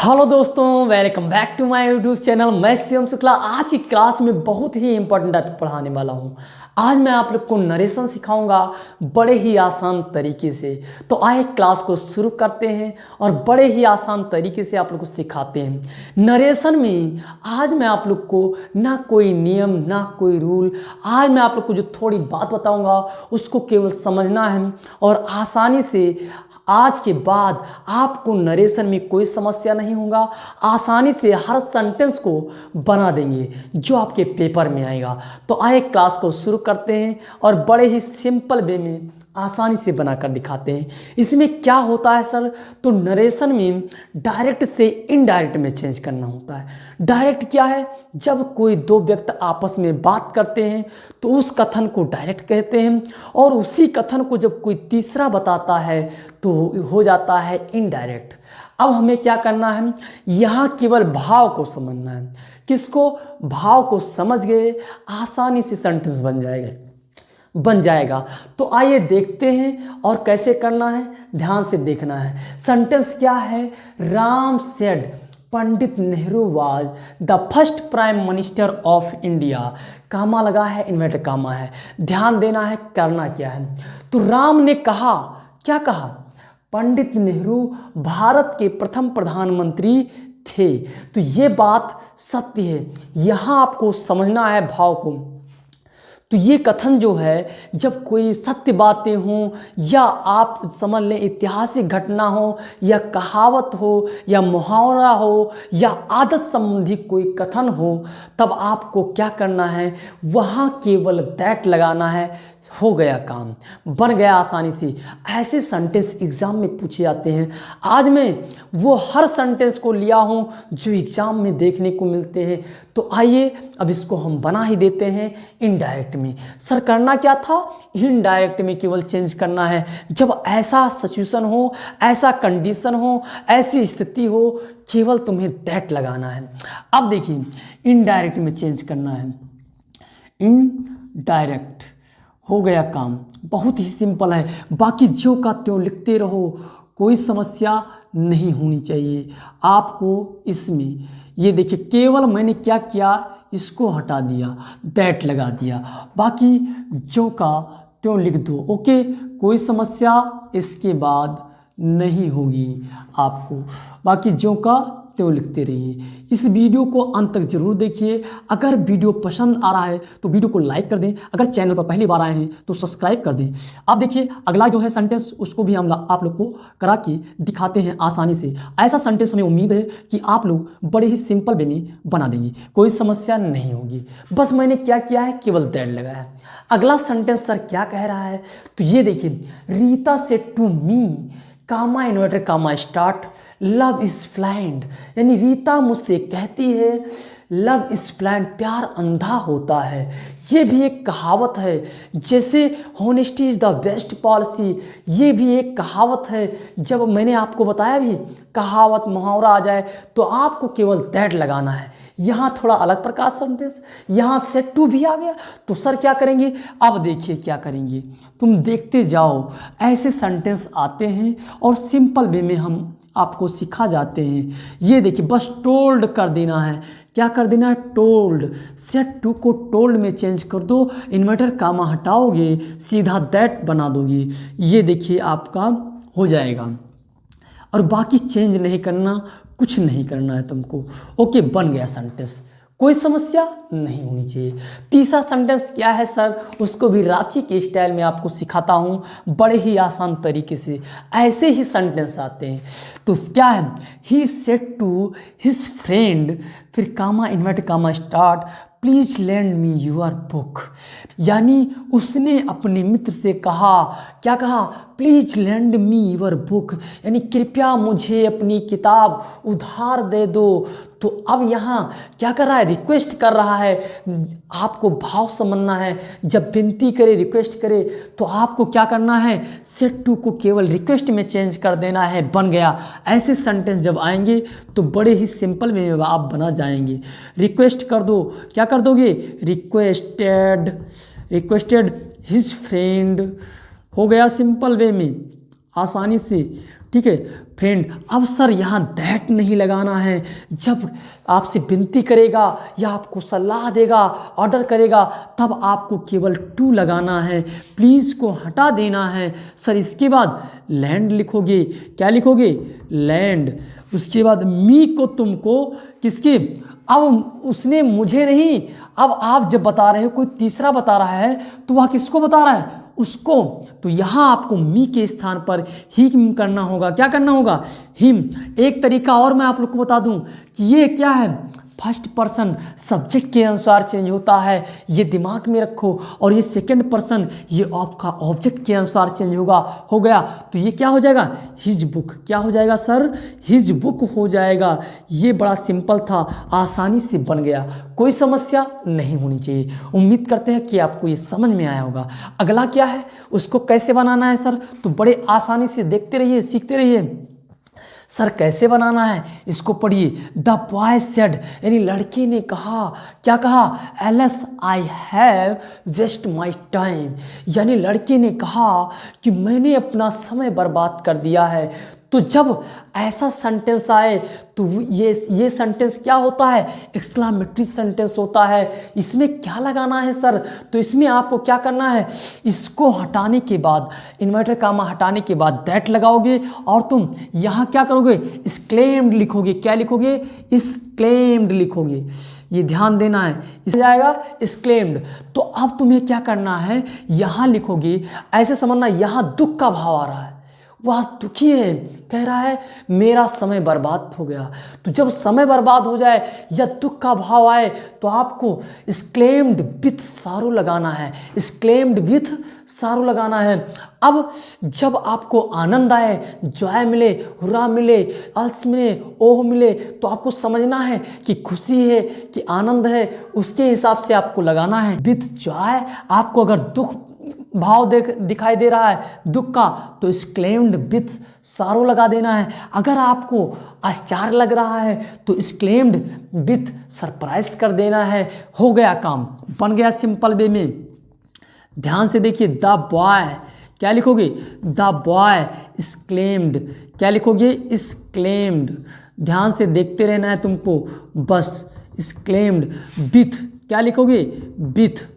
Hello दोस्तों, welcome back to my YouTube channel. मैं शिवम शुक्ला आज की क्लास में बहुत ही इंपॉर्टेंट टॉपिक पढ़ाने वाला हूं। आज मैं आप लोग को नरेशन सिखाऊंगा बड़े ही आसान तरीके से। तो आइए क्लास को शुरू करते हैं और बड़े ही आसान तरीके से आप लोग को सिखाते हैं। नरेशन में आज मैं आप लोग को ना कोई नियम ना कोई रूल, आज मैं आप लोग को जो थोड़ी बात बताऊंगा उसको केवल समझना है और आसानी से आज के बाद आपको नरेशन में कोई समस्या नहीं होगा। आसानी से हर सेंटेंस को बना देंगे जो आपके पेपर में आएगा। तो आइए क्लास को शुरू करते हैं और बड़े ही सिंपल वे में आसानी से बनाकर दिखाते हैं। इसमें क्या होता है सर, तो नरेशन में डायरेक्ट से इनडायरेक्ट में चेंज करना होता है। डायरेक्ट क्या है, जब कोई दो व्यक्ति आपस में बात करते हैं तो उस कथन को डायरेक्ट कहते हैं और उसी कथन को जब कोई तीसरा बताता है तो हो जाता है इनडायरेक्ट। अब हमें क्या करना है, यहाँ केवल भाव को समझना है। किसको? भाव को समझ गए आसानी से सेंटेंस बन जाएगा। तो आइए देखते हैं और कैसे करना है, ध्यान से देखना है। सेंटेंस क्या है, Ram said Pandit Nehru was the first prime minister of India. Comma लगा है, इन्वर्टेड कामा है, ध्यान देना है करना क्या है। तो राम ने कहा, क्या कहा, पंडित नेहरू भारत के प्रथम प्रधानमंत्री थे। तो ये बात सत्य है, यहाँ आपको समझना है भाव को। तो ये कथन जो है, जब कोई सत्य बातें हों या आप समझ लें ऐतिहासिक घटना हो या कहावत हो या मुहावरा हो या आदत संबंधी कोई कथन हो, तब आपको क्या करना है, वहाँ केवल दैट लगाना है। हो गया काम, बन गया आसानी से। ऐसे सेंटेंस एग्जाम में पूछे जाते हैं। आज मैं वो हर सेंटेंस को लिया हूँ जो एग्जाम में देखने को मिलते हैं। तो आइए अब इसको हम बना ही देते हैं इनडायरेक्ट में। सर करना क्या था, इनडायरेक्ट में केवल चेंज करना है जब ऐसा सिचुएशन हो, ऐसा कंडीशन हो, ऐसी स्थिति हो, केवल तुम्हें दैट लगाना है। अब देखिए इनडायरेक्ट में चेंज करना है, इनडायरेक्ट हो गया काम, बहुत ही सिंपल है। बाकी जो का त्यों लिखते रहो, कोई समस्या नहीं होनी चाहिए आपको इसमें। ये देखिए केवल मैंने क्या किया, इसको हटा दिया, दैट लगा दिया, बाकी जो का त्यों लिख दो। ओके, कोई समस्या इसके बाद नहीं होगी आपको, बाकी जो का त्यों लिखते रहिए। इस वीडियो को अंत तक जरूर देखिए। अगर वीडियो पसंद आ रहा है तो वीडियो को लाइक कर दें, अगर चैनल पर पहली बार आए हैं तो सब्सक्राइब कर दें। आप देखिए अगला जो है सेंटेंस, उसको भी हम आप लोग को करा के दिखाते हैं आसानी से। ऐसा सेंटेंस हमें उम्मीद है कि आप लोग बड़े ही सिंपल वे में बना देंगे, कोई समस्या नहीं होगी। बस मैंने क्या किया है, केवल दैट लगाया। अगला सेंटेंस सर क्या कह रहा है, तो ये देखिए, Rita said to me, comma inverted comma start, love is blind. यानी रीता मुझसे कहती है लव इज ब्लाइंड, प्यार अंधा होता है। ये भी एक कहावत है, जैसे honesty is the best policy, ये भी एक कहावत है। जब मैंने आपको बताया भी कहावत मुहावरा आ जाए तो आपको केवल दैट लगाना है। यहाँ थोड़ा अलग प्रकार सेंटेंस, यहाँ सेट टू भी आ गया तो सर क्या करेंगे, अब देखिए क्या करेंगे, तुम देखते जाओ। ऐसे सेंटेंस आते हैं और सिंपल वे में हम आपको सिखा जाते हैं। ये देखिए बस टोल्ड कर देना है, क्या कर देना है, टोल्ड। सेट टू को टोल्ड में चेंज कर दो, इन्वर्टर कामा हटाओगे, सीधा दैट बना दोगे। ये देखिए आपका हो जाएगा और बाकी चेंज नहीं करना, कुछ नहीं करना है तुमको। ओके, बन गया सेंटेंस, कोई समस्या नहीं होनी चाहिए। तीसरा सेंटेंस क्या है सर, उसको भी रांची के स्टाइल में आपको सिखाता हूँ बड़े ही आसान तरीके से। ऐसे ही सेंटेंस आते हैं। तो क्या है, he said to his friend, फिर comma inverted comma start, please land me your book. यानी उसने अपने मित्र से कहा, क्या कहा, please land me your book, यानी कृपया मुझे अपनी किताब उधार दे दो। तो अब यहाँ क्या कर रहा है, रिक्वेस्ट कर रहा है। आपको भाव समझना है, जब विनती करे, रिक्वेस्ट करे तो आपको क्या करना है, सेट टू को केवल रिक्वेस्ट में चेंज कर देना है, बन गया। ऐसे सेंटेंस जब आएंगे तो बड़े ही सिंपल में आप बना जाएंगे। रिक्वेस्ट कर दो, क्या कर दोगे, रिक्वेस्टेड हिज फ्रेंड, हो गया सिंपल वे में आसानी से ठीक है फ्रेंड। अब सर यहाँ दैट नहीं लगाना है। जब आपसे विनती करेगा या आपको सलाह देगा, ऑर्डर करेगा, तब आपको केवल टू लगाना है, प्लीज़ को हटा देना है। सर इसके बाद लैंड लिखोगे, क्या लिखोगे, लैंड। उसके बाद मी को तुमको किसके, अब उसने मुझे नहीं, अब आप जब बता रहे हो कोई तीसरा बता रहा है तो वह किसको बता रहा है, उसको। तो यहाँ आपको मी के स्थान पर हिम करना होगा। क्या करना होगा, हिम। एक तरीका और मैं आप लोग को बता दूं कि ये क्या है, फर्स्ट पर्सन सब्जेक्ट के अनुसार चेंज होता है, ये दिमाग में रखो। और ये सेकंड पर्सन ये आपका ऑब्जेक्ट के अनुसार चेंज होगा, हो गया। तो ये क्या हो जाएगा, हिज बुक। क्या हो जाएगा सर, हिज बुक हो जाएगा। ये बड़ा सिंपल था, आसानी से बन गया, कोई समस्या नहीं होनी चाहिए। उम्मीद करते हैं कि आपको ये समझ में आया होगा। अगला क्या है, उसको कैसे बनाना है सर, तो बड़े आसानी से देखते रहिए, सीखते रहिए। सर कैसे बनाना है इसको पढ़िए। द बॉय सेड, यानी लड़के ने कहा, क्या कहा, एलएस I have waste my time, यानी लड़के ने कहा कि मैंने अपना समय बर्बाद कर दिया है। तो जब ऐसा सेंटेंस आए तो ये सेंटेंस क्या होता है, एक्सक्लामेटरी सेंटेंस होता है। इसमें क्या लगाना है सर, तो इसमें आपको क्या करना है, इसको हटाने के बाद, इन्वर्टर कामा हटाने के बाद दैट लगाओगे और तुम यहाँ क्या करोगे, इसक्लेम्ड लिखोगे। क्या लिखोगे, इसक्लेम्ड लिखोगे। ये ध्यान देना है, इस जाएगा इसक्लेम्ड। तो अब तुम्हें क्या करना है, यहाँ लिखोगे, ऐसे समझना यहाँ दुख का भाव आ रहा है, वह दुखी है, कह रहा है मेरा समय बर्बाद हो गया। तो जब समय बर्बाद हो जाए या दुख का भाव आए तो आपको एक्सक्लेम्ड विथ सारो लगाना है, एक्सक्लेम्ड विथ सारो लगाना है। अब जब आपको आनंद आए, जॉय मिले, हुर्रा मिले, अल्स मिले, ओह मिले, तो आपको समझना है कि खुशी है, कि आनंद है, उसके हिसाब से आपको लगाना है विथ जॉय। आपको अगर दुख भाव दिखाई दे रहा है दुख का, तो एक्सक्लेम्ड विथ सारो लगा देना है। अगर आपको आश्चर्य लग रहा है तो एक्सक्लेम्ड विथ सरप्राइज कर देना है। हो गया काम, बन गया सिंपल वे में। ध्यान से देखिए, द बॉय, क्या लिखोगे, द बॉय एक्सक्लेम्ड, क्या लिखोगे, एक्सक्लेम्ड। ध्यान से देखते रहना है तुमको बस। एक्सक्लेम्ड विथ, क्या लिखोगे, विथ।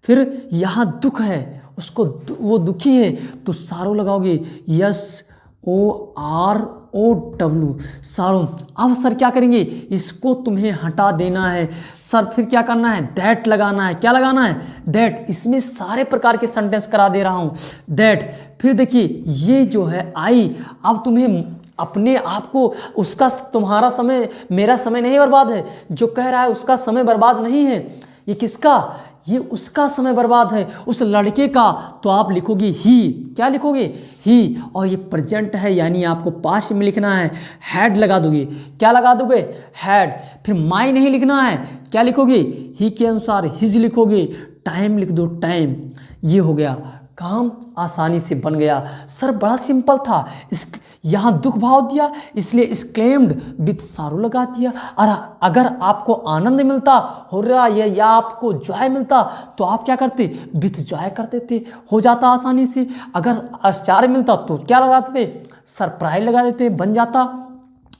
फिर यहाँ दुख है, उसको वो दुखी है तो सारो लगाओगे, S O R O W, sorrow. अब सर क्या करेंगे, इसको तुम्हें हटा देना है। सर फिर क्या करना है, दैट लगाना है। क्या लगाना है, दैट। इसमें सारे प्रकार के सेंटेंस करा दे रहा हूँ, दैट। फिर देखिए ये जो है आई, अब तुम्हें अपने आप को, उसका, तुम्हारा समय, मेरा समय नहीं बर्बाद है, जो कह रहा है उसका समय बर्बाद नहीं है, ये किसका, ये उसका समय बर्बाद है, उस लड़के का। तो आप लिखोगे ही, क्या लिखोगे, ही। और ये प्रेजेंट है यानी आपको पास्ट में लिखना है, हैड लगा दोगे। क्या लगा दोगे, हैड। फिर माई नहीं लिखना है, क्या लिखोगे, ही के अनुसार हिज लिखोगे। टाइम लिख दो, टाइम। ये हो गया काम, आसानी से बन गया। सर बड़ा सिंपल था, इस यहाँ दुख भाव दिया इसलिए एक्सक्लेम्ड विथ सारो लगा दिया। और अगर आपको आनंद मिलता हो रहा या आपको जॉय मिलता तो आप क्या करते, विथ जॉय करते थे, हो जाता आसानी से। अगर आश्चर्य मिलता तो क्या लगाते थे, सरप्राइज लगा देते, बन जाता।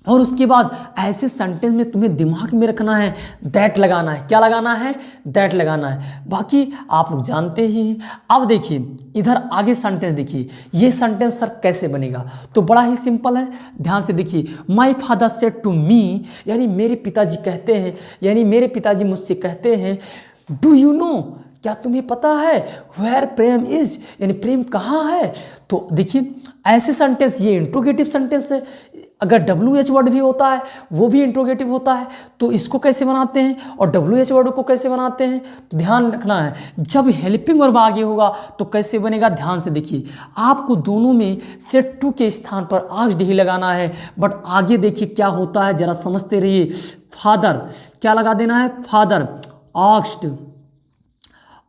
और उसके बाद ऐसे सेंटेंस में तुम्हें दिमाग में रखना है, दैट लगाना है। क्या लगाना है, दैट लगाना है। बाकी आप लोग जानते ही हैं। अब देखिए इधर आगे सेंटेंस देखिए, ये सेंटेंस सर कैसे बनेगा, तो बड़ा ही सिंपल है। ध्यान से देखिए, my father said to me, यानी मेरे पिताजी कहते हैं, यानी मेरे पिताजी मुझसे कहते हैं, डू यू नो, क्या तुम्हें पता है, वेयर प्रेम इज, यानी प्रेम कहाँ है। तो देखिए ऐसे सेंटेंस, ये इंट्रोगेटिव सेंटेंस है। अगर WH वर्ड भी होता है वो भी इंट्रोगेटिव होता है। तो इसको कैसे बनाते हैं और WH वर्ड को कैसे बनाते हैं, तो ध्यान रखना है। जब हेल्पिंग वर्ब आगे होगा तो कैसे बनेगा, ध्यान से देखिए। आपको दोनों में सेट टू के स्थान पर आस्क्ड ही लगाना है, बट आगे देखिए क्या होता है, जरा समझते रहिए। फादर, क्या लगा देना है, फादर, आस्क्ड,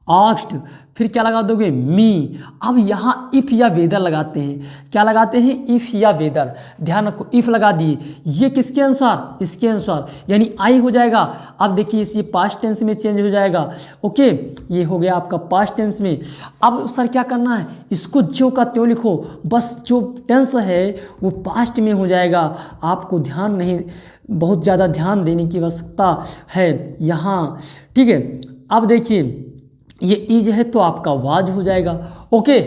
आस्क्ड। फिर क्या लगा दोगे, मी। अब यहाँ इफ़ या वेदर लगाते हैं। क्या लगाते हैं, इफ़ या वेदर। ध्यान रखो, इफ़ लगा दिए, ये किसके अनुसार, इसके अनुसार, यानी आई हो जाएगा। अब देखिए ये पास्ट टेंस में चेंज हो जाएगा। ओके, ये हो गया आपका पास्ट टेंस में। अब सर क्या करना है, इसको ज्यों का त्यों लिखो, बस जो टेंस है वो पास्ट में हो जाएगा। आपको ध्यान नहीं, बहुत ज़्यादा ध्यान देने की आवश्यकता है यहाँ, ठीक है। अब देखिए ये इज है तो आपका वाज हो जाएगा। ओके,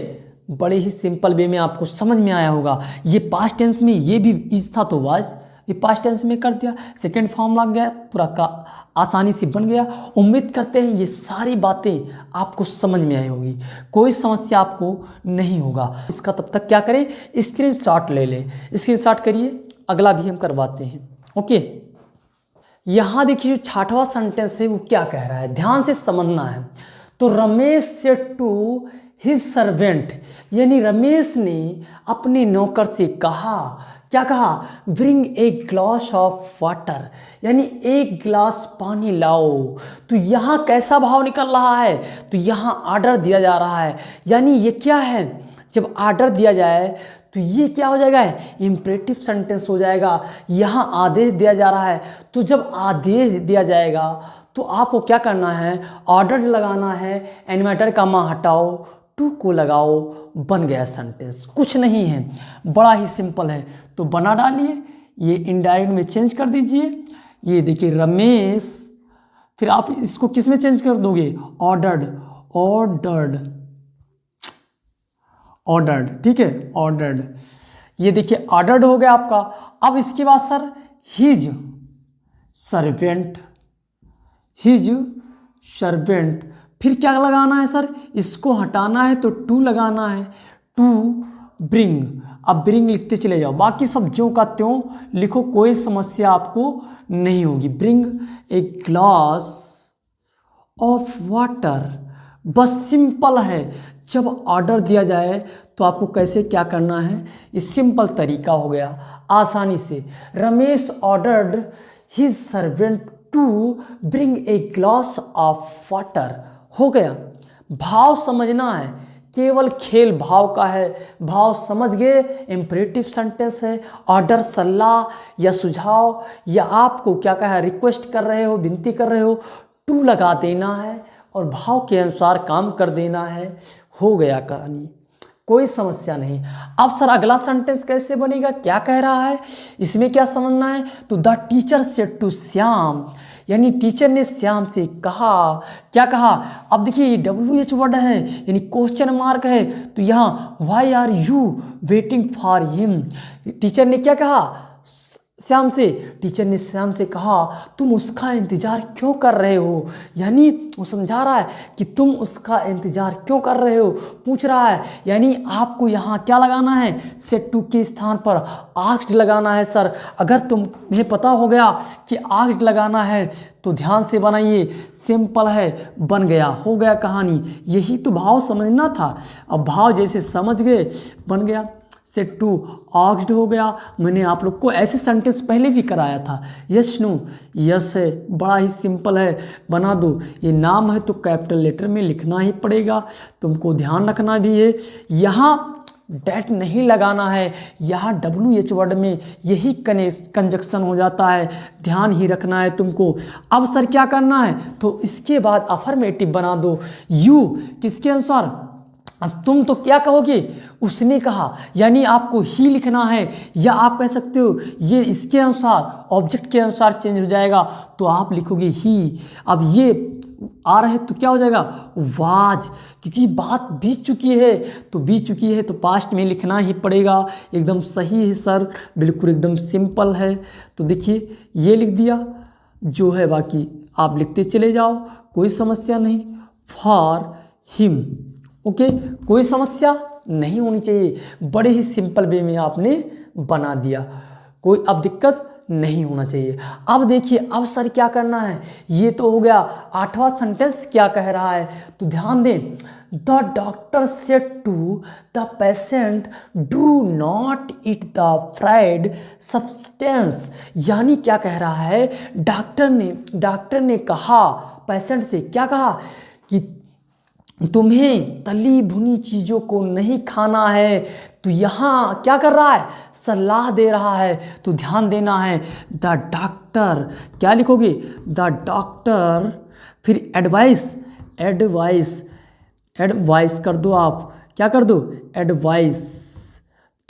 बड़े ही सिंपल वे में आपको समझ में आया होगा। ये पास्ट टेंस में ये भी इज था तो वाज, ये पास्ट टेंस में कर दिया, सेकंड फॉर्म लग गया, पूरा का आसानी से बन गया। उम्मीद करते हैं ये सारी बातें आपको समझ में आई होगी, कोई समस्या आपको नहीं होगा। इसका तब तक क्या करें, स्क्रीनशॉट ले लें, स्क्रीनशॉट करिए, अगला भी हम करवाते हैं। ओके, यहाँ देखिए जो 6वां सेंटेंस है वो क्या कह रहा है, ध्यान से समझना है। तो Ramesh said to his servant, यानी रमेश ने अपने नौकर से कहा, क्या कहा, bring a glass of water, यानी एक गिलास पानी लाओ। तो यहाँ कैसा भाव निकल रहा है, तो यहाँ ऑर्डर दिया जा रहा है, यानी ये क्या है, जब ऑर्डर दिया जाए तो ये क्या हो जाएगा, इम्परेटिव सेंटेंस हो जाएगा। यहाँ आदेश दिया जा रहा है, तो जब आदेश दिया जाएगा तो आपको क्या करना है, ऑर्डर लगाना है, एनिमेटर का माँ हटाओ, टू को लगाओ, बन गया सेंटेंस। कुछ नहीं है, बड़ा ही सिंपल है, तो बना डालिए, ये इनडायरेक्ट में चेंज कर दीजिए। ये देखिए रमेश, फिर आप इसको किस में चेंज कर दोगे, ऑर्डर्ड, ऑर्डर्ड, ऑर्डर्ड, ठीक है, ऑर्डर्ड। ये देखिए ऑर्डर्ड हो गया आपका। अब इसके बाद sir his servant, his servant, फिर क्या लगाना है सर, इसको हटाना है तो टू लगाना है, टू ब्रिंग। अब ब्रिंग लिखते चले जाओ, बाकी सब ज्यों का त्यों लिखो, कोई समस्या आपको नहीं होगी। Bring a glass of water, बस सिंपल है। जब ऑर्डर दिया जाए तो आपको कैसे क्या करना है, ये सिंपल तरीका हो गया, आसानी से। Ramesh ordered his servant to bring a glass of water, हो गया। भाव समझना है, केवल खेल भाव का है, भाव समझ गए, इम्परेटिव सेंटेंस है। ऑर्डर सलाह या सुझाव या आपको क्या कहा, रिक्वेस्ट कर रहे हो, विनती कर रहे हो, टू लगा देना है और भाव के अनुसार काम कर देना है, हो गया कहानी, कोई समस्या नहीं। अब सर अगला सेंटेंस कैसे बनेगा, क्या कह रहा है, इसमें क्या समझना है, तो the teacher said to Shyam, यानी टीचर ने श्याम से कहा, क्या कहा। अब देखिए WH वर्ड है, यानी क्वेश्चन मार्क है, तो यहाँ why are you waiting for him, teacher ने क्या कहा श्याम से, टीचर ने श्याम से कहा तुम उसका इंतज़ार क्यों कर रहे हो, यानी वो समझा रहा है कि तुम उसका इंतज़ार क्यों कर रहे हो, पूछ रहा है। यानी आपको यहाँ क्या लगाना है, सेड टू के स्थान पर आस्क्ड लगाना है। सर अगर तुम्हें पता हो गया कि आस्क्ड लगाना है तो ध्यान से बनाइए, सिंपल है, बन गया, हो गया कहानी। यही तो भाव समझना था, अब भाव जैसे समझ गए बन गया। सेड टू आस्क्ड हो गया। मैंने आप लोग को ऐसे सेंटेंस पहले भी कराया था, यस नो, यस है, बड़ा ही सिंपल है, बना दो। ये नाम है तो कैपिटल लेटर में लिखना ही पड़ेगा, तुमको ध्यान रखना भी है। यहाँ डैट नहीं लगाना है, यहाँ WH वर्ड में यही कंजक्शन हो जाता है, ध्यान ही रखना है तुमको। अब सर क्या करना है, तो इसके बाद अफर्मेटिव बना दो, यू किसके अनुसार, अब तुम तो क्या कहोगे, उसने कहा, यानी आपको ही लिखना है, या आप कह सकते हो ये इसके अनुसार ऑब्जेक्ट के अनुसार चेंज हो जाएगा, तो आप लिखोगे ही। अब ये आ रहे तो क्या हो जाएगा, वाज, क्योंकि बात बीत चुकी है, तो बीत चुकी है तो पास्ट में लिखना ही पड़ेगा। एकदम सही है सर, बिल्कुल एकदम सिंपल है। तो देखिए ये लिख दिया, जो है बाकी आप लिखते चले जाओ, कोई समस्या नहीं। फॉर हिम, ओके, कोई समस्या नहीं होनी चाहिए, बड़े ही सिंपल वे में आपने बना दिया, कोई अब दिक्कत नहीं होना चाहिए। अब देखिए अब सर क्या करना है, ये तो हो गया। 8वां सेंटेंस क्या कह रहा है, तो ध्यान दें, the doctor said to the patient do not eat the fried substance, यानी क्या कह रहा है, डॉक्टर ने कहा पेशेंट से, क्या कहा कि तुम्हें तली भुनी चीज़ों को नहीं खाना है। तो यहाँ क्या कर रहा है, सलाह दे रहा है, तो ध्यान देना है। द डॉक्टर, क्या लिखोगे, द डॉक्टर, फिर एडवाइस, एडवाइस, एडवाइस कर दो आप, क्या कर दो, एडवाइस,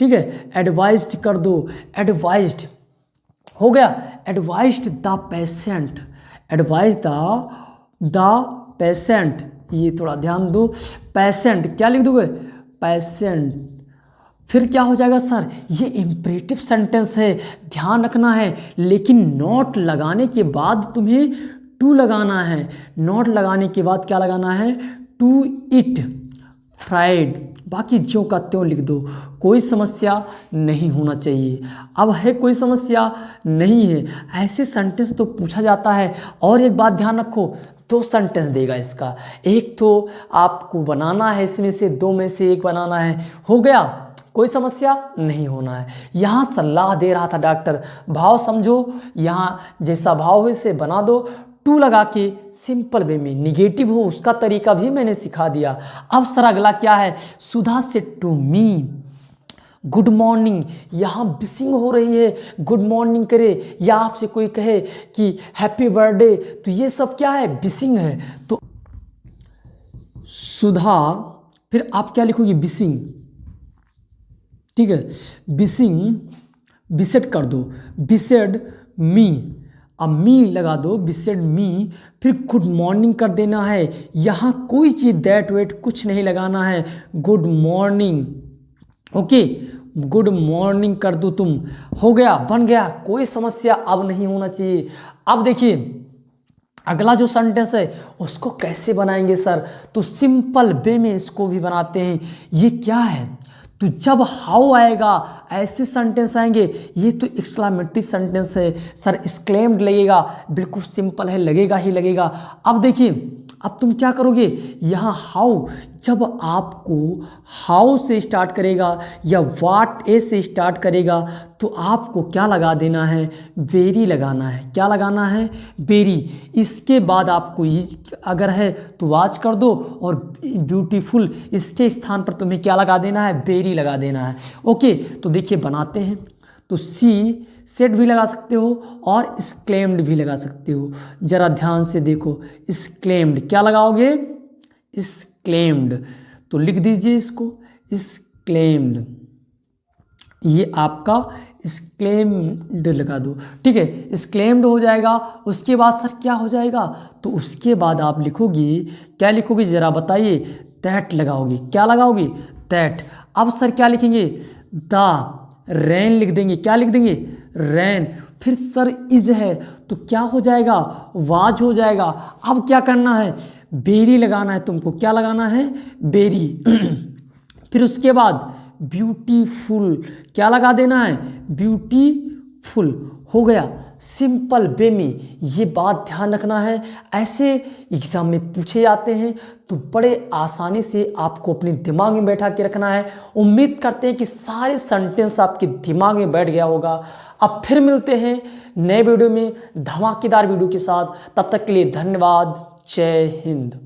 ठीक है, एडवाइज्ड कर दो, एडवाइज्ड हो गया, advised the patient, advise the patient, ये थोड़ा ध्यान दो, पेशेंट क्या लिख दोगे, पेशेंट, फिर क्या हो जाएगा सर, ये इम्परेटिव सेंटेंस है, ध्यान रखना है, लेकिन नॉट लगाने के बाद तुम्हें टू लगाना है, नॉट लगाने के बाद क्या लगाना है, टू इट फ्राइड, बाकी ज्यों का त्यों लिख दो, कोई समस्या नहीं होना चाहिए। अब है कोई समस्या नहीं है, ऐसे सेंटेंस तो पूछा जाता है। और एक बात ध्यान रखो, दो सेंटेंस देगा इसका, एक तो आपको बनाना है, इसमें से दो में से एक बनाना है, हो गया, कोई समस्या नहीं होना है। यहाँ सलाह दे रहा था डॉक्टर, भाव समझो, यहाँ जैसा भाव हो इसे बना दो, टू लगा के सिंपल वे में, निगेटिव हो उसका तरीका भी मैंने सिखा दिया। अब सर अगला क्या है, सुधा से टू मी गुड मॉर्निंग, यहाँ विशिंग हो रही है, गुड मॉर्निंग करे या आपसे कोई कहे कि हैप्पी बर्थडे, तो ये सब क्या है, विशिंग है। तो सुधा, फिर आप क्या लिखोगे, विशिंग, ठीक है, विशिंग, विसेड कर दो, विसेड मी, अब मी लगा दो, विसेड मी, फिर गुड मॉर्निंग कर देना है, यहाँ कोई चीज़ दैट वेट कुछ नहीं लगाना है, good morning, okay, good morning कर दो तुम, हो गया, बन गया, कोई समस्या अब नहीं होना चाहिए। अब देखिए अगला जो सेंटेंस है उसको कैसे बनाएंगे सर, तो सिंपल वे में इसको भी बनाते हैं। ये क्या है, तो जब हाउ आएगा ऐसे सेंटेंस आएंगे, ये तो एक्सक्लेमेटरी सेंटेंस है सर, एक्सक्लेम्ड लगेगा, बिल्कुल सिंपल है, लगेगा ही लगेगा। अब देखिए अब तुम क्या करोगे, यहाँ हाउ, जब आपको हाउ से स्टार्ट करेगा या वाट ए से स्टार्ट करेगा, तो आपको क्या लगा देना है, वेरी लगाना है, क्या लगाना है, वेरी। इसके बाद आपको अगर है तो वाच कर दो, और ब्यूटीफुल इसके स्थान पर तुम्हें क्या लगा देना है, वेरी लगा देना है। ओके, तो देखिए बनाते हैं, तो सी सेट भी लगा सकते हो और एक्सक्लेम्ड भी लगा सकते हो। जरा ध्यान से देखो, एक्सक्लेम्ड क्या लगाओगे, एक्सक्लेम्ड, तो लिख दीजिए इसको, एक्सक्लेम्ड, ये आपका एक्सक्लेम्ड लगा दो, ठीक है, एक्सक्लेम्ड हो जाएगा। उसके बाद सर क्या हो जाएगा, तो उसके बाद आप लिखोगे, क्या लिखोगे जरा बताइए, दैट लगाओगे, क्या लगाओगे, दैट। अब सर क्या लिखेंगे, द रैन लिख देंगे, क्या लिख देंगे, रैन, फिर सर इज है तो क्या हो जाएगा, वाज हो जाएगा। अब क्या करना है, बेरी लगाना है तुमको, क्या लगाना है, बेरी फिर उसके बाद ब्यूटीफुल, क्या लगा देना है, ब्यूटीफुल, हो गया। सिंपल वे में ये बात ध्यान रखना है, ऐसे एग्जाम में पूछे जाते हैं तो बड़े आसानी से आपको अपने दिमाग में बैठा के रखना है। उम्मीद करते हैं कि सारे सेंटेंस आपके दिमाग में बैठ गया होगा। अब फिर मिलते हैं नए वीडियो में धमाकेदार वीडियो के साथ, तब तक के लिए धन्यवाद, जय हिंद।